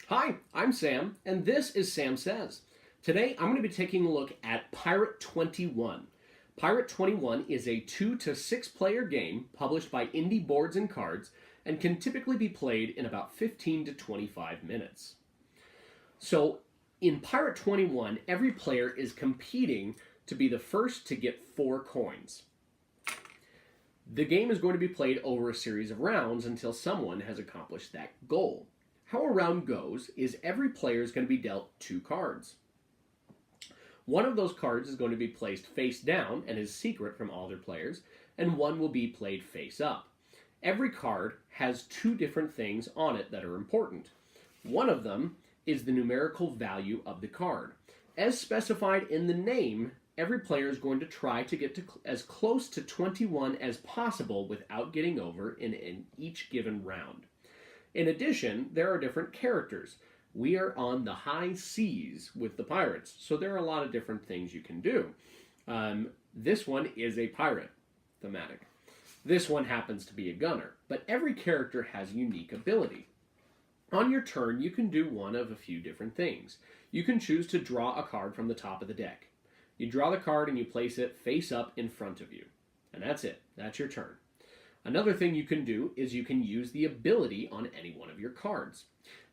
Hi, I'm Sam, and this is Sam Says. Today I'm going to be taking a look at Pirate 21. Pirate 21 is a 2 to 6 player game published by Indie Boards and Cards and can typically be played in about 15 to 25 minutes. So, in Pirate 21, every player is competing to be the first to get 4 coins. The game is going to be played over a series of rounds until someone has accomplished that goal. How a round goes is every player is going to be dealt 2 cards. One of those cards is going to be placed face down and is secret from all other players, and one will be played face up. Every card has 2 different things on it that are important. One of them is the numerical value of the card. As specified in the name, every player is going to try to get to as close to 21 as possible without getting over in each given round. In addition, there are different characters. We are on the high seas with the pirates, so there are a lot of different things you can do. This one is a pirate thematic. This one happens to be a gunner, but every character has unique ability. On your turn, you can do one of a few different things. You can choose to draw a card from the top of the deck. You draw the card and you place it face up in front of you. And that's it. That's your turn. Another thing you can do is you can use the ability on any one of your cards.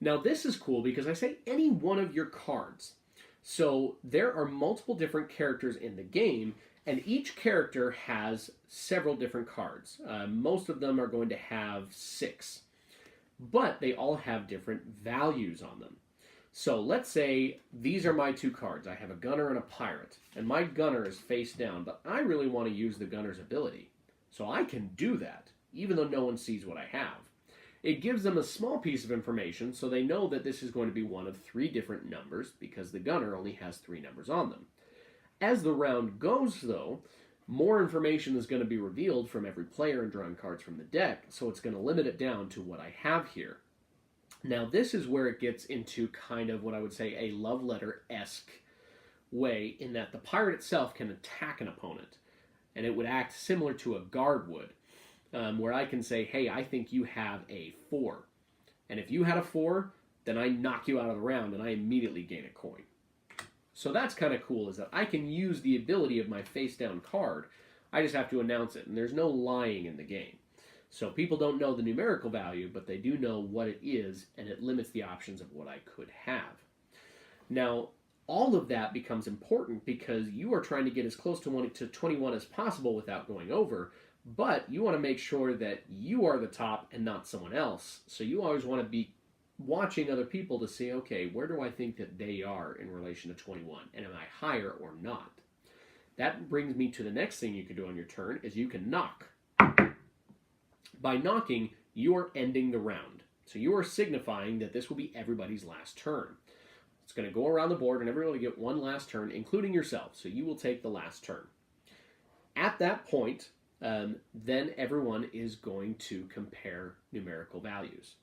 Now this is cool because I say any one of your cards. So there are multiple different characters in the game, and each character has several different cards. Most of them are going to have 6, but they all have different values on them. So let's say these are my 2 cards. I have a gunner and a pirate, and my gunner is face down, but I really want to use the gunner's ability. So I can do that, even though no one sees what I have. It gives them a small piece of information so they know that this is going to be one of 3 different numbers because the gunner only has 3 numbers on them. As the round goes, though, more information is going to be revealed from every player in drawing cards from the deck, so it's going to limit it down to what I have here. Now, this is where it gets into kind of what I would say a love letter-esque way, in that the pirate itself can attack an opponent, and it would act similar to a guard would, where I can say, hey, I think you have a 4. And if you had a 4, then I knock you out of the round and I immediately gain a coin. So that's kind of cool, is that I can use the ability of my face down card. I just have to announce it, and there's no lying in the game. So people don't know the numerical value, but they do know what it is, and it limits the options of what I could have. Now, all of that becomes important because you are trying to get as close to 21 as possible without going over, but you want to make sure that you are the top and not someone else. So you always want to be watching other people to see, okay, where do I think that they are in relation to 21? And am I higher or not? That brings me to the next thing you can do on your turn, is you can knock. By knocking, you are ending the round. So you are signifying that this will be everybody's last turn. It's going to go around the board and everyone will get one last turn, including yourself. So you will take the last turn. At that point, then everyone is going to compare numerical values.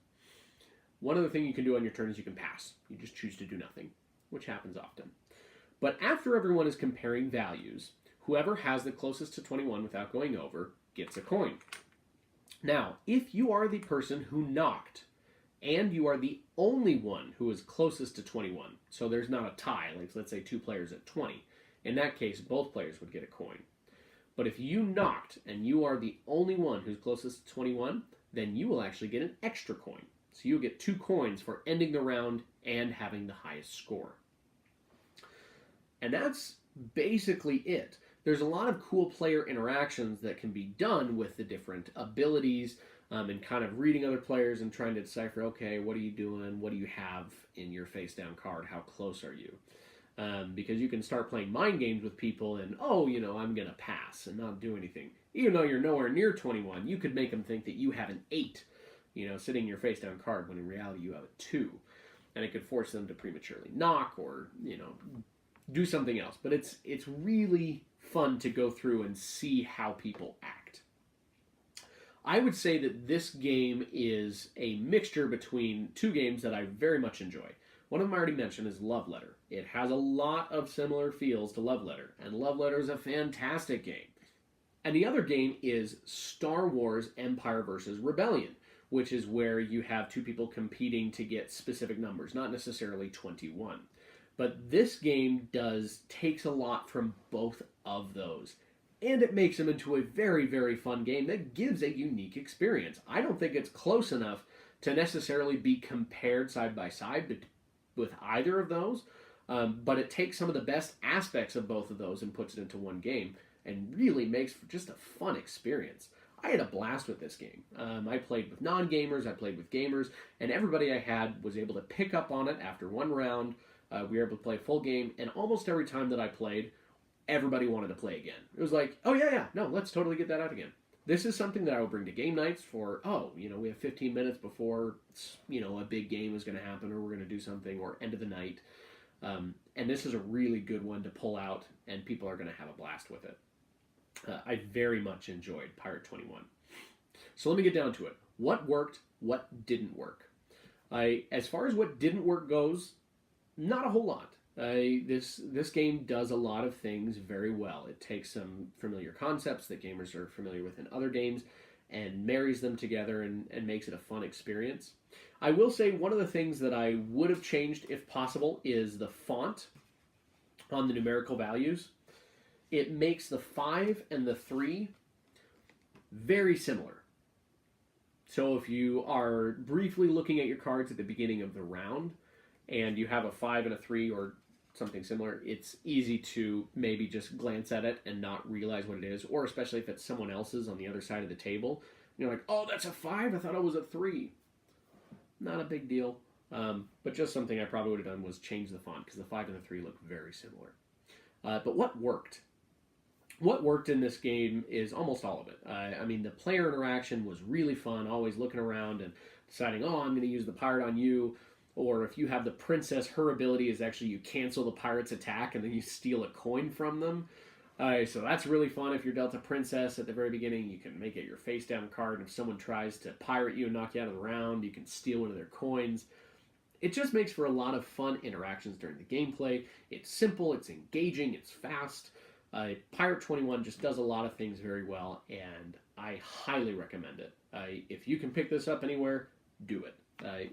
One other thing you can do on your turn is you can pass. You just choose to do nothing, which happens often. But after everyone is comparing values, whoever has the closest to 21 without going over gets a coin. Now, if you are the person who knocked, and you are the only one who is closest to 21, so there's not a tie, like let's say 2 players at 20, in that case, both players would get a coin. But if you knocked, and you are the only one who's closest to 21, then you will actually get an extra coin. So you'll get 2 coins for ending the round and having the highest score. And that's basically it. There's a lot of cool player interactions that can be done with the different abilities, and kind of reading other players and trying to decipher, okay, what are you doing? What do you have in your face down card? How close are you? Because you can start playing mind games with people and, oh, I'm going to pass and not do anything. Even though you're nowhere near 21, you could make them think that you have an 8, sitting in your face down card, when in reality you have a 2. And it could force them to prematurely knock or, do something else. But it's really fun to go through and see how people act. I would say that this game is a mixture between 2 games that I very much enjoy. One of them I already mentioned is Love Letter. It has a lot of similar feels to Love Letter, and Love Letter is a fantastic game. And the other game is Star Wars Empire vs. Rebellion, which is where you have two people competing to get specific numbers, not necessarily 21. But this game takes a lot from both of those. And it makes them into a very, very fun game that gives a unique experience. I don't think it's close enough to necessarily be compared side by side with either of those, but it takes some of the best aspects of both of those and puts it into one game and really makes for just a fun experience. I had a blast with this game. I played with non-gamers, I played with gamers, and everybody I had was able to pick up on it after one round. We were able to play a full game, and almost every time that I played, everybody wanted to play again. It was like, oh yeah, no, let's totally get that out again. This is something that I will bring to game nights for, we have 15 minutes before, a big game is going to happen, or we're going to do something, or end of the night. And this is a really good one to pull out, and people are going to have a blast with it. I very much enjoyed Pirate 21. So let me get down to it. What worked? What didn't work? As far as what didn't work goes, not a whole lot. This game does a lot of things very well. It takes some familiar concepts that gamers are familiar with in other games and marries them together and makes it a fun experience. I will say one of the things that I would have changed if possible is the font on the numerical values. It makes the 5 and the 3 very similar. So if you are briefly looking at your cards at the beginning of the round and you have a 5 and a 3 or something similar, it's easy to maybe just glance at it and not realize what it is, or especially if it's someone else's on the other side of the table. You're like, oh, that's a 5? I thought it was a 3. Not a big deal. But just something I probably would have done was change the font because the 5 and the 3 look very similar. But what worked? What worked in this game is almost all of it. The player interaction was really fun, always looking around and deciding, I'm going to use the pirate on you. Or if you have the princess, her ability is actually you cancel the pirate's attack and then you steal a coin from them. So that's really fun. If you're dealt a princess at the very beginning, you can make it your face down card. And if someone tries to pirate you and knock you out of the round, you can steal one of their coins. It just makes for a lot of fun interactions during the gameplay. It's simple, it's engaging, it's fast. Pirate 21 just does a lot of things very well, and I highly recommend it. If you can pick this up anywhere, do it.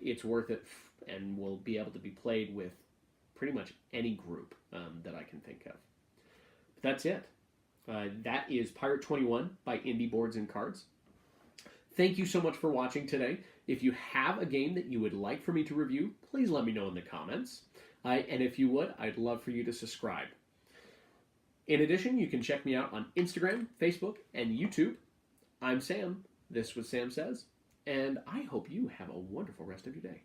It's worth it and will be able to be played with pretty much any group that I can think of. But that's it. That is Pirate 21 by Indie Boards and Cards. Thank you so much for watching today. If you have a game that you would like for me to review, please let me know in the comments. And if you would, I'd love for you to subscribe. In addition, you can check me out on Instagram, Facebook, and YouTube. I'm Sam. This was Sam Says, and I hope you have a wonderful rest of your day.